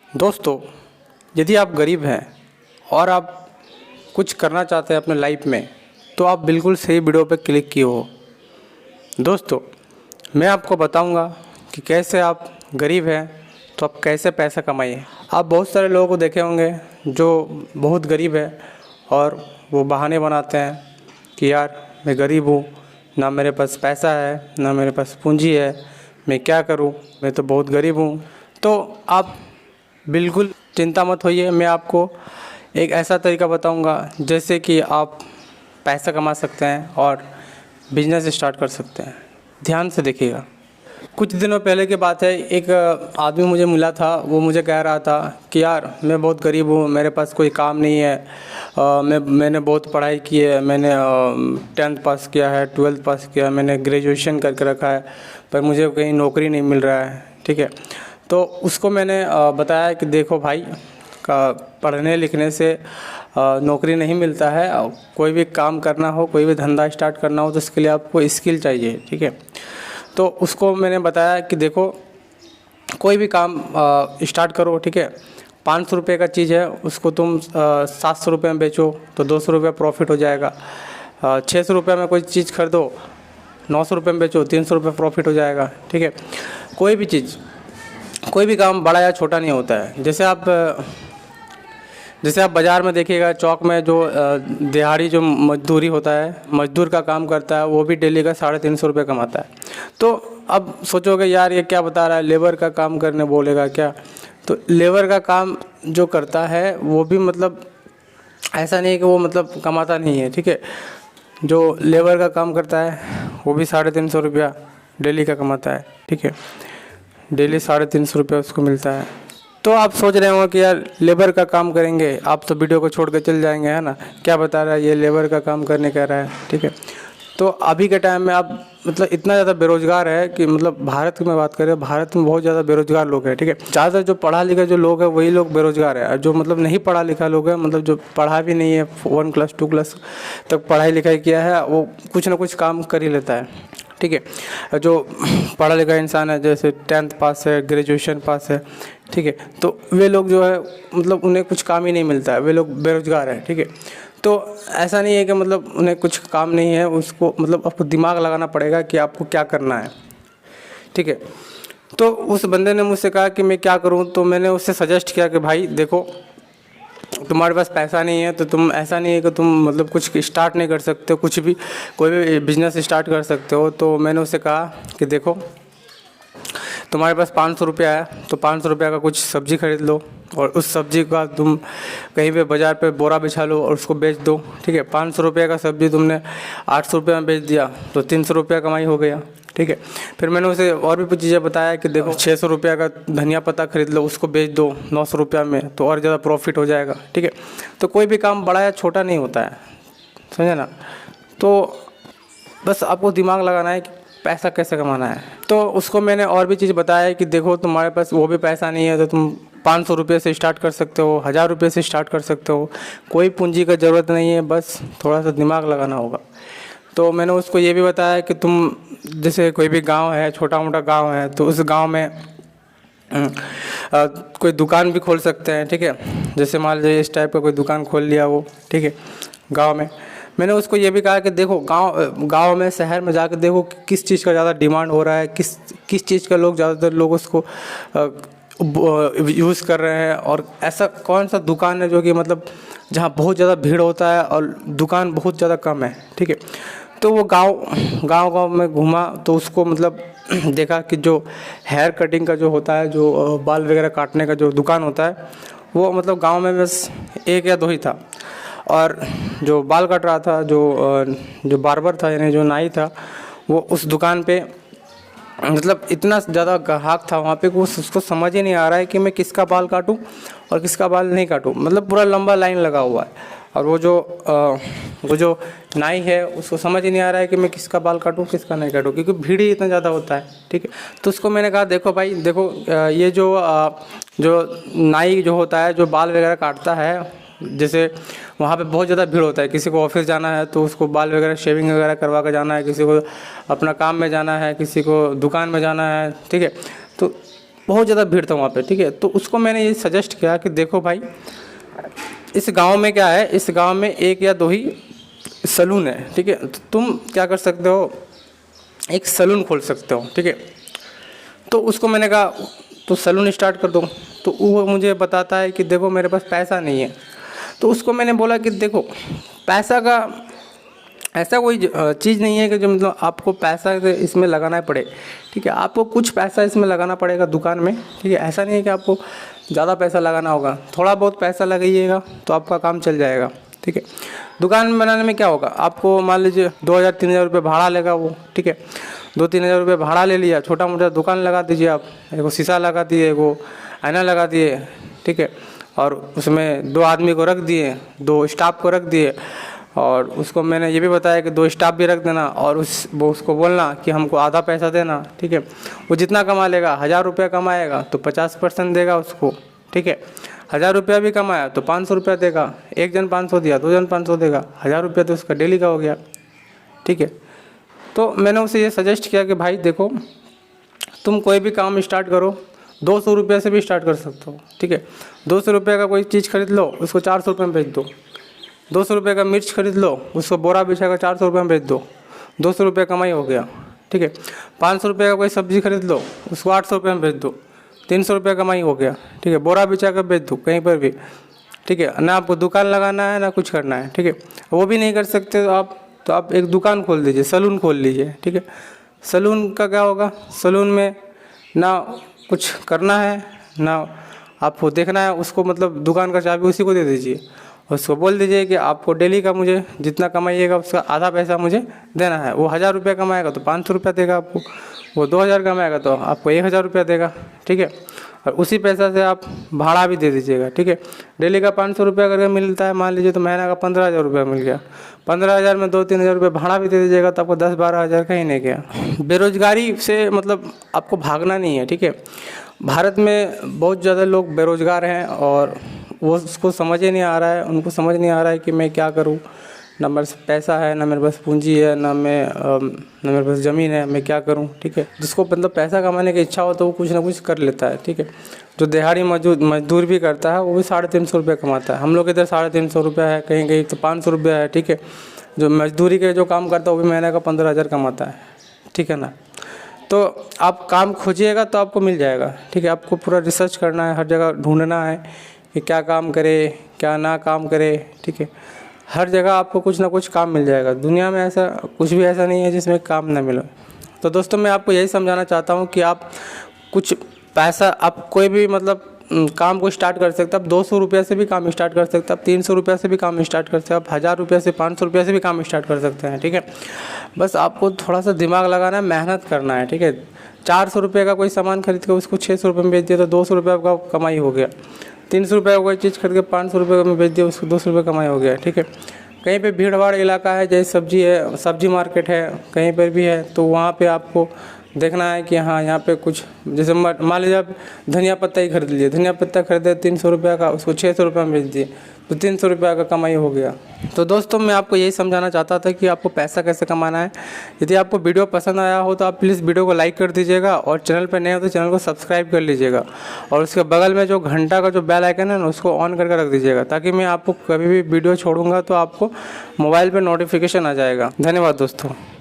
दोस्तों, यदि आप गरीब हैं और आप कुछ करना चाहते हैं अपने लाइफ में, तो आप बिल्कुल सही वीडियो पे क्लिक किए हो। दोस्तों, मैं आपको बताऊंगा कि कैसे आप गरीब हैं तो आप कैसे पैसा कमाइए। आप बहुत सारे लोगों को देखे होंगे जो बहुत गरीब है और वो बहाने बनाते हैं कि यार मैं गरीब हूँ, ना मेरे पास पैसा है, ना मेरे पास पूंजी है, मैं क्या करूँ, मैं तो बहुत गरीब हूँ। तो आप बिल्कुल चिंता मत होइए, मैं आपको एक ऐसा तरीका बताऊंगा जैसे कि आप पैसा कमा सकते हैं और बिजनेस स्टार्ट कर सकते हैं। ध्यान से देखिएगा। कुछ दिनों पहले की बात है, एक आदमी मुझे मिला था। वो मुझे कह रहा था कि यार मैं बहुत गरीब हूँ, मेरे पास कोई काम नहीं है, मैंने बहुत पढ़ाई की है, मैंने 10th पास किया है, 12th पास किया है, मैंने ग्रेजुएशन करके रखा है, पर मुझे कहीं नौकरी नहीं मिल रहा है। ठीक है, तो उसको मैंने बताया कि देखो भाई, का पढ़ने लिखने से नौकरी नहीं मिलता है। कोई भी काम करना हो, कोई भी धंधा स्टार्ट करना हो तो इसके लिए आपको स्किल चाहिए। ठीक है, तो उसको मैंने बताया कि देखो, कोई भी काम स्टार्ट करो। ठीक है, 500 रुपये का चीज़ है, उसको तुम 700 रुपये में बेचो तो 200 रुपये प्रॉफिट हो जाएगा। 600 रुपये में कोई चीज़ खरीदो, 900 रुपये में बेचो, 300 रुपये प्रॉफिट हो जाएगा। ठीक है, कोई भी चीज़, कोई भी काम बड़ा या छोटा नहीं होता है। जैसे आप बाज़ार में देखिएगा, चौक में जो दिहाड़ी जो मजदूरी होता है, मजदूर का काम करता है, वो भी डेली का 350 रुपये कमाता है। तो अब सोचोगे यार ये क्या बता रहा है, लेबर का काम करने बोलेगा क्या? तो लेबर का काम जो करता है वो भी मतलब ऐसा नहीं है कि वो मतलब कमाता नहीं है। ठीक है, जो लेबर का काम करता है वो भी 350 रुपया डेली का कमाता है। ठीक है, डेली 350 रुपया उसको मिलता है। तो आप सोच रहे होंगे कि यार लेबर का काम करेंगे, आप तो वीडियो को छोड़ के चल जाएंगे, है ना, क्या बता रहा है ये, लेबर का काम करने कह रहा है। ठीक है, तो अभी के टाइम में आप मतलब इतना ज़्यादा बेरोज़गार है कि मतलब भारत की मैं बात करें, भारत में बहुत ज़्यादा बेरोज़गार लोग हैं। ठीक है, ज़्यादातर जो पढ़ा लिखा जो लोग हैं वही लोग बेरोज़गार है, और जो मतलब नहीं पढ़ा लिखा लोग हैं, मतलब जो पढ़ा भी नहीं है, 1 क्लास 2 क्लास तक पढ़ाई लिखाई किया है, वो कुछ ना कुछ काम कर ही लेता है। ठीक है, जो पढ़ा लिखा इंसान है, जैसे 10th पास है, ग्रेजुएशन पास है, ठीक है, तो वे लोग जो है मतलब उन्हें कुछ काम ही नहीं मिलता है, वे लोग बेरोज़गार है। ठीक है, तो ऐसा नहीं है कि मतलब उन्हें कुछ काम नहीं है, उसको मतलब आपको दिमाग लगाना पड़ेगा कि आपको क्या करना है। ठीक है, तो उस बंदे ने मुझसे कहा कि मैं क्या करूं, तो मैंने उससे सजेस्ट किया कि भाई देखो, तुम्हारे पास पैसा नहीं है तो तुम, ऐसा नहीं है कि तुम मतलब कुछ स्टार्ट नहीं कर सकते हो, कुछ भी कोई भी बिज़नेस स्टार्ट कर सकते हो। तो मैंने उससे कहा कि देखो, तुम्हारे पास 500 रुपया है तो 500 रुपया का कुछ सब्ज़ी खरीद लो, और उस सब्ज़ी का तुम कहीं पे बाज़ार पे बोरा बिछा लो और उसको बेच दो। ठीक है, 500 रुपये का सब्ज़ी तुमने 800 रुपये में बेच दिया तो 300 रुपया कमाई हो गया। ठीक है, फिर मैंने उसे और भी कुछ चीज़ें बताया कि देखो, 600 रुपया का धनिया पत्ता खरीद लो, उसको बेच दो 900 रुपया में, तो और ज़्यादा प्रॉफिट हो जाएगा। ठीक है, तो कोई भी काम बड़ा या छोटा नहीं होता है, समझे ना। तो बस आपको दिमाग लगाना है कि पैसा कैसे कमाना है। तो उसको मैंने और भी चीज़ बताया कि देखो, तुम्हारे पास वो भी पैसा नहीं है तो तुम 500 रुपये से स्टार्ट कर सकते हो, 1000 रुपये से स्टार्ट कर सकते हो, कोई पूंजी का ज़रूरत नहीं है, बस थोड़ा सा दिमाग लगाना होगा। तो मैंने उसको ये भी बताया कि तुम जैसे कोई भी गांव है, छोटा मोटा गांव है, तो उस गांव में कोई दुकान भी खोल सकते हैं। ठीक है, जैसे मान लीजिए इस टाइप का कोई दुकान खोल लिया वो। ठीक है, गांव में मैंने उसको ये भी कहा कि देखो, गांव में, शहर में जाकर देखो कि किस चीज़ का ज़्यादा डिमांड हो रहा है, किस चीज़ का लोग, ज़्यादातर लोग उसको यूज़ कर रहे हैं, और ऐसा कौन सा दुकान है जो कि मतलब जहाँ बहुत ज़्यादा भीड़ होता है और दुकान बहुत ज़्यादा कम है। ठीक है, तो वो गांव में घूमा तो उसको मतलब देखा कि जो हेयर कटिंग का जो होता है, जो बाल वगैरह काटने का जो दुकान होता है, वो मतलब गांव में बस 1 या 2 ही था। और जो बाल काट रहा था, जो बार्बर था, यानी जो नाई था, वो उस दुकान पे मतलब इतना ज़्यादा ग्राहक था वहाँ पे कि उसको समझ ही नहीं आ रहा है कि मैं किसका बाल काटूं और किसका बाल नहीं काटूं। मतलब पूरा लंबा लाइन लगा हुआ है, और वो जो नाई है उसको समझ ही नहीं आ रहा है कि मैं किसका बाल काटूं किसका नहीं काटूं, क्योंकि भीड़ ही इतना ज़्यादा होता है। ठीक है, तो उसको मैंने कहा देखो भाई, देखो ये जो नाई जो होता है, जो बाल वगैरह काटता है, जैसे वहाँ पे बहुत ज़्यादा भीड़ होता है, किसी को ऑफिस जाना है तो उसको बाल वगैरह शेविंग वगैरह करवा कर जाना है, किसी को अपना काम में जाना है, किसी को दुकान में जाना है। ठीक है, तो बहुत ज़्यादा भीड़ था वहाँ पे, ठीक है। तो उसको मैंने ये सजेस्ट किया कि देखो भाई, इस गांव में क्या है, इस गांव में एक या दो ही सलून है, ठीक है। तो तुम क्या कर सकते हो, एक सलून खोल सकते हो, ठीक है। तो उसको मैंने कहा तो सलून स्टार्ट कर दो। तो वो मुझे बताता है कि देखो मेरे पास पैसा नहीं है। तो उसको मैंने बोला कि देखो, पैसा का ऐसा कोई चीज़ नहीं है कि जो मतलब आपको पैसा इसमें लगाना पड़े, ठीक है। आपको कुछ पैसा इसमें लगाना पड़ेगा दुकान में, ठीक है। ऐसा नहीं है कि आपको ज़्यादा पैसा लगाना होगा, थोड़ा बहुत पैसा लगाइएगा तो आपका काम चल जाएगा, ठीक है। दुकान बनाने में क्या होगा, आपको मान लीजिए 2000-3000 रुपये भाड़ा लेगा वो, ठीक है। 2-3 हज़ार रुपये भाड़ा ले लिया, छोटा मोटा दुकान लगा दीजिए आप, एगो शीशा लगा दिए, एगो आईना लगा दिए, ठीक है। और उसमें 2 आदमी को रख दिए, 2 स्टाफ को रख दिए। और उसको मैंने ये भी बताया कि 2 स्टाफ भी रख देना, और वो उसको बोलना कि हमको आधा पैसा देना, ठीक है। वो जितना कमा लेगा, 1000 रुपया कमाएगा तो 50% देगा उसको, ठीक है। 1000 रुपया भी कमाया तो 500 रुपया देगा, एक जन 500 दिया, 2 जन 500 देगा, 1000 रुपया तो उसका डेली का हो गया, ठीक है। तो मैंने उसे ये सजेस्ट किया कि भाई देखो, तुम कोई भी काम स्टार्ट करो, 200 रुपये से भी स्टार्ट कर सकते हो, ठीक है। 200 रुपये का कोई चीज़ खरीद लो, उसको 400 रुपये में बेच दो। 200 रुपये का मिर्च खरीद लो, उसको बोरा बिछा कर 400 रुपये में बेच दो, 200 रुपये कमाई हो गया, ठीक है। 500 रुपये का कोई सब्ज़ी खरीद लो, उसको 800 रुपये में बेच दो, 300 रुपये कमाई हो गया, ठीक है। बोरा बिछा कर बेच दो कहीं पर भी, ठीक है। ना आपको दुकान लगाना है ना कुछ करना है, ठीक है। वो भी नहीं कर सकते तो आप एक दुकान खोल दीजिए, सलून खोल लीजिए, ठीक है। सलून का क्या होगा, सलून में ना कुछ करना है ना आपको देखना है, उसको मतलब दुकान का चाबी उसी को दे दीजिए, उसको बोल दीजिए कि आपको डेली का मुझे जितना कमाइएगा उसका आधा पैसा मुझे देना है। वो 1000 रुपया कमाएगा तो 500 रुपया देगा आपको, वो 2000 कमाएगा तो आपको 1000 रुपया देगा, ठीक है। और उसी पैसा से आप भाड़ा भी दे दीजिएगा, ठीक है। डेली का 500 रुपया करके मिलता है मान लीजिए, तो महीना का 15,000 रुपया मिल गया। 15,000 में 2-3 हज़ार रुपये भाड़ा भी दे दीजिएगा तो आपको 10-12 हज़ार कहीं नहीं गया। बेरोजगारी से मतलब आपको भागना नहीं है, ठीक है। भारत में बहुत ज़्यादा लोग बेरोजगार हैं और वो उसको समझ ही नहीं आ रहा है, उनको समझ नहीं आ रहा है कि मैं क्या करूँ, ना मेरे पास पैसा है, ना मेरे पास पूंजी है, ना मेरे पास ज़मीन है, मैं क्या करूँ, ठीक है। जिसको मतलब पैसा कमाने की इच्छा हो तो वो कुछ ना कुछ कर लेता है, ठीक है। जो दिहाड़ी मजदूर भी करता है वो भी 350 रुपये कमाता है। हम लोग इधर 350 रुपया है, कहीं कहीं तो 500 रुपया है, ठीक है। जो मजदूरी के जो काम करता है वो भी महीने का 15,000 कमाता है, ठीक है ना। तो आप काम खोजिएगा तो आपको मिल जाएगा, ठीक है। आपको पूरा रिसर्च करना है, हर जगह ढूंढना है कि क्या काम करे क्या ना काम करे, ठीक है। हर जगह आपको कुछ ना कुछ काम मिल जाएगा। दुनिया में ऐसा कुछ भी ऐसा नहीं है जिसमें काम ना मिले। तो दोस्तों मैं आपको यही समझाना चाहता हूँ कि आप कुछ पैसा, आप कोई भी मतलब काम को स्टार्ट कर सकते हैं। आप 200 रुपये से भी काम स्टार्ट कर सकते हैं, आप 300 रुपये से भी काम स्टार्ट कर सकते हैं, आप 1000 रुपये से 500 रुपये से भी काम स्टार्ट कर सकते हैं, ठीक है। बस आपको थोड़ा सा दिमाग लगाना है, मेहनत करना है, ठीक है। 400 रुपये का कोई सामान खरीद के उसको 600 रुपये में बेच दिया तो 200 रुपये आपका कमाई हो गया। 300 रुपये का कोई चीज़ खरीद के 500 रुपये में बेच दिया, उसको 200 रुपये कमाई हो गया, ठीक है। कहीं पे भीड़ भाड़ इलाका है, जैसे सब्जी है, सब्जी मार्केट है, कहीं पर भी है, तो वहाँ पे आपको देखना है कि हाँ यहाँ पे कुछ, जैसे मान लीजिए आप धनिया पत्ता ही खरीद लीजिए, धनिया पत्ता खरीदे 300 रुपये का, उसको 600 रुपये में बेच दिए तो 300 रुपये का कमाई हो गया। तो दोस्तों मैं आपको यही समझाना चाहता था कि आपको पैसा कैसे कमाना है। यदि आपको वीडियो पसंद आया हो तो आप प्लीज़ वीडियो को लाइक कर दीजिएगा, और चैनल पर नए हो तो चैनल को सब्सक्राइब कर लीजिएगा, और उसके बगल में जो घंटा का जो बेल आइकन है ना उसको ऑन करके रख दीजिएगा, ताकि मैं आपको कभी भी वीडियो छोड़ूंगा तो आपको मोबाइल पर नोटिफिकेशन आ जाएगा। धन्यवाद दोस्तों।